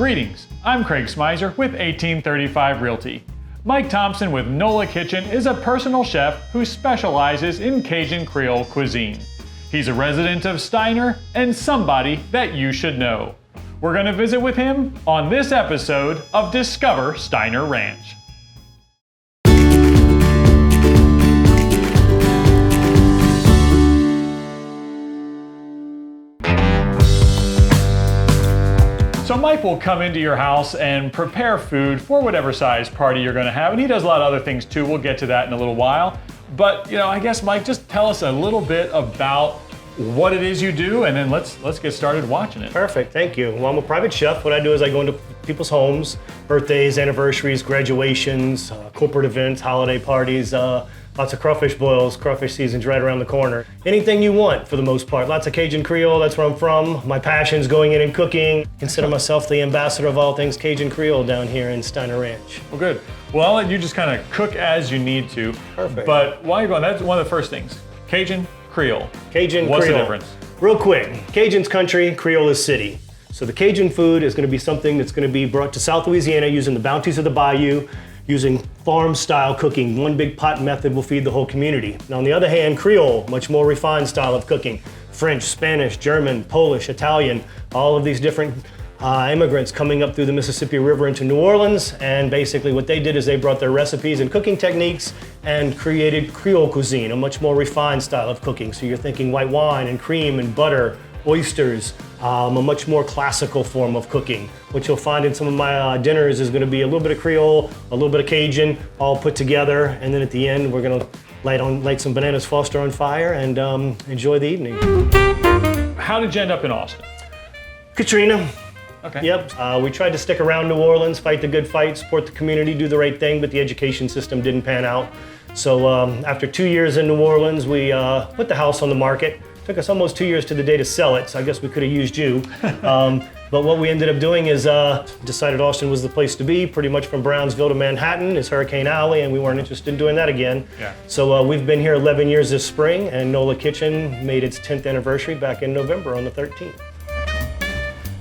Greetings, I'm Craig Smyser with 1835 Realty. Mike Thompson with NOLA Kitchen is a personal chef who specializes in Cajun Creole cuisine. He's a resident of Steiner and somebody that you should know. We're going to visit with him on this episode of Discover Steiner Ranch. So Mike will come into your house and prepare food for whatever size party you're going to have, and he does a lot of other things too. We'll get to that in a little while. But I guess Mike, just tell us a little bit about what it is you do, and then let's get started watching it. Perfect, thank you. Well, I'm a private chef. What I do is I go into people's homes, birthdays, anniversaries, graduations, corporate events, holiday parties, lots of crawfish boils. Crawfish season's right around the corner. Anything you want for the most part. Lots of Cajun Creole, that's where I'm from. My passion's going in and cooking. Consider myself the ambassador of all things Cajun Creole down here in Steiner Ranch. Well, good. Well, I'll let you just kind of cook as you need to. Perfect. But while you're going, that's one of the first things. Cajun Creole. Cajun What's Creole. the difference? Real quick, Cajun's country, Creole is city. So the Cajun food is going to be something that's going to be brought to South Louisiana using the bounties of the bayou, using farm-style cooking. One big pot method will feed the whole community. Now on the other hand, Creole, much more refined style of cooking. French, Spanish, German, Polish, Italian, all of these different immigrants coming up through the Mississippi River into New Orleans, and basically what they did is they brought their recipes and cooking techniques and created Creole cuisine, a much more refined style of cooking. So you're thinking white wine and cream and butter, oysters, a much more classical form of cooking. What you'll find in some of my dinners is going to be a little bit of Creole, a little bit of Cajun, all put together, and then at the end we're going to light some bananas Foster on fire and enjoy the evening. How did you end up in Austin? Katrina. Okay. Yep, we tried to stick around New Orleans, fight the good fight, support the community, do the right thing, but the education system didn't pan out. So after 2 years in New Orleans, we put the house on the market. Took us almost 2 years to the day to sell it, so I guess we could have used you. But what we ended up doing is decided Austin was the place to be, pretty much from Brownsville to Manhattan is Hurricane Alley, and we weren't interested in doing that again. Yeah. So we've been here 11 years this spring, and NOLA Kitchen made its 10th anniversary back in November on the 13th.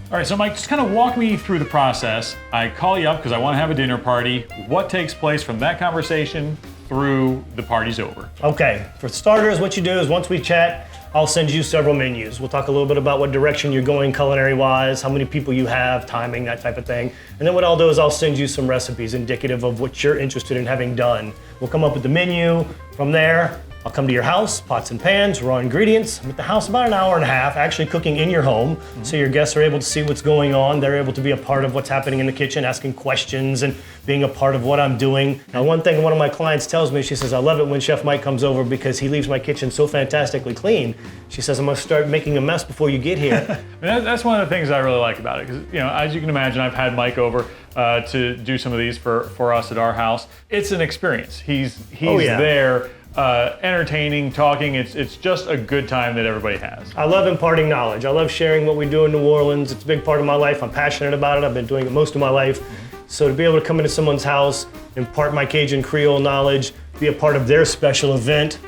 All right, so Mike, just kind of walk me through the process. I call you up because I want to have a dinner party. What takes place from that conversation through the party's over? Okay, for starters, what you do is once we chat, I'll send you several menus. We'll talk a little bit about what direction you're going culinary-wise, how many people you have, timing, that type of thing. And then what I'll do is I'll send you some recipes indicative of what you're interested in having done. We'll come up with the menu. From there, I'll come to your house, pots and pans, raw ingredients. I'm at the house about an hour and a half, actually cooking in your home, so your guests are able to see what's going on. They're able to be a part of what's happening in the kitchen, asking questions and being a part of what I'm doing. Now, one thing one of my clients tells me, she says, I love it when Chef Mike comes over because he leaves my kitchen so fantastically clean. She says, I'm gonna start making a mess before you get here. That's one of the things I really like about it, because as you can imagine, I've had Mike over to do some of these for us at our house. It's an experience. He's there. Entertaining, talking, it's just a good time that everybody has. I love imparting knowledge. I love sharing what we do in New Orleans. It's a big part of my life. I'm passionate about it. I've been doing it most of my life. So to be able to come into someone's house, impart my Cajun Creole knowledge, be a part of their special event,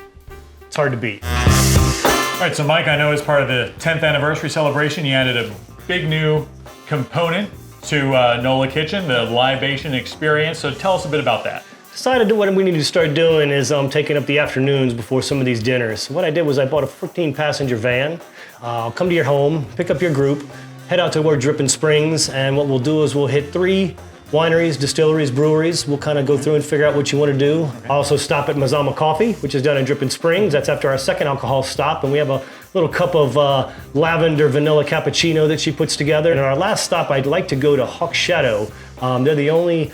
it's hard to beat. All right, so Mike, I know as part of the 10th anniversary celebration, you added a big new component to NOLA Kitchen, the libation experience. So tell us a bit about that. Decided what we need to start doing is taking up the afternoons before some of these dinners. So what I did was I bought a 14-passenger van. I'll come to your home, pick up your group, head out to where Dripping Springs, and what we'll do is we'll hit 3 wineries, distilleries, breweries. We'll kind of go through and figure out what you want to do. Okay. I'll also stop at Mazama Coffee, which is down in Dripping Springs. That's after our second alcohol stop, and we have a little cup of lavender vanilla cappuccino that she puts together. And our last stop, I'd like to go to Hawk Shadow. They're the only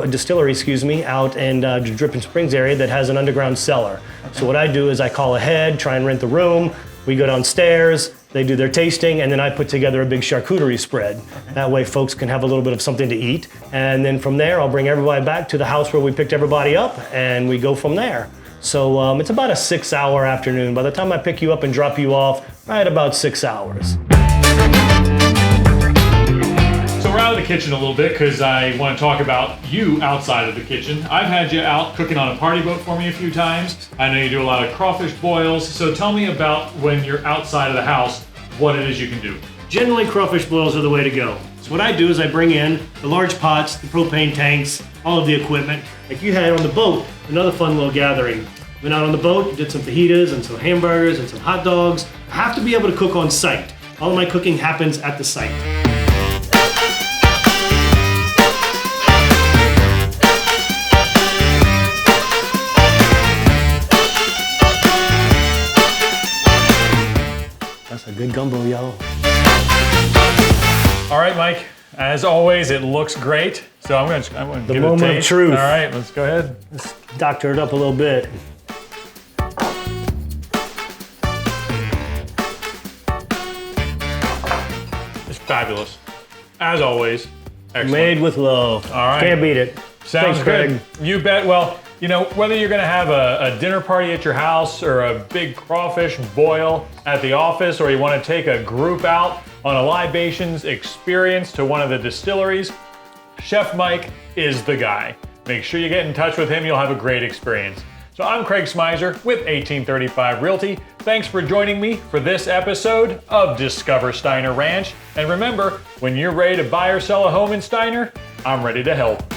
distillery, out in the Dripping Springs area that has an underground cellar. Okay. So what I do is I call ahead, try and rent the room. We go downstairs, they do their tasting, and then I put together a big charcuterie spread. Okay. That way folks can have a little bit of something to eat. And then from there, I'll bring everybody back to the house where we picked everybody up, and we go from there. So it's about a 6-hour afternoon. By the time I pick you up and drop you off, right about 6 hours. So we're out of the kitchen a little bit because I want to talk about you outside of the kitchen. I've had you out cooking on a party boat for me a few times. I know you do a lot of crawfish boils. So tell me about when you're outside of the house, what it is you can do. Generally, crawfish boils are the way to go. So what I do is I bring in the large pots, the propane tanks, all of the equipment. Like you had on the boat, another fun little gathering. Went out on the boat, did some fajitas and some hamburgers and some hot dogs. I have to be able to cook on site. All of my cooking happens at the site. That's a good gumbo, y'all. All right, Mike. As always, it looks great. So I'm gonna The give it a moment of taste. truth. All right, let's go ahead. Let's doctor it up a little bit. It's fabulous. As always. Excellent. Made with love. All right. Can't beat it. Sounds Thanks, good. Craig. You bet. Well, you know, whether you're gonna have a dinner party at your house or a big crawfish boil at the office, or you wanna take a group out on a libations experience to one of the distilleries, Chef Mike is the guy. Make sure you get in touch with him. You'll have a great experience. So I'm Craig Smyser with 1835 Realty. Thanks for joining me for this episode of Discover Steiner Ranch. And remember, when you're ready to buy or sell a home in Steiner, I'm ready to help.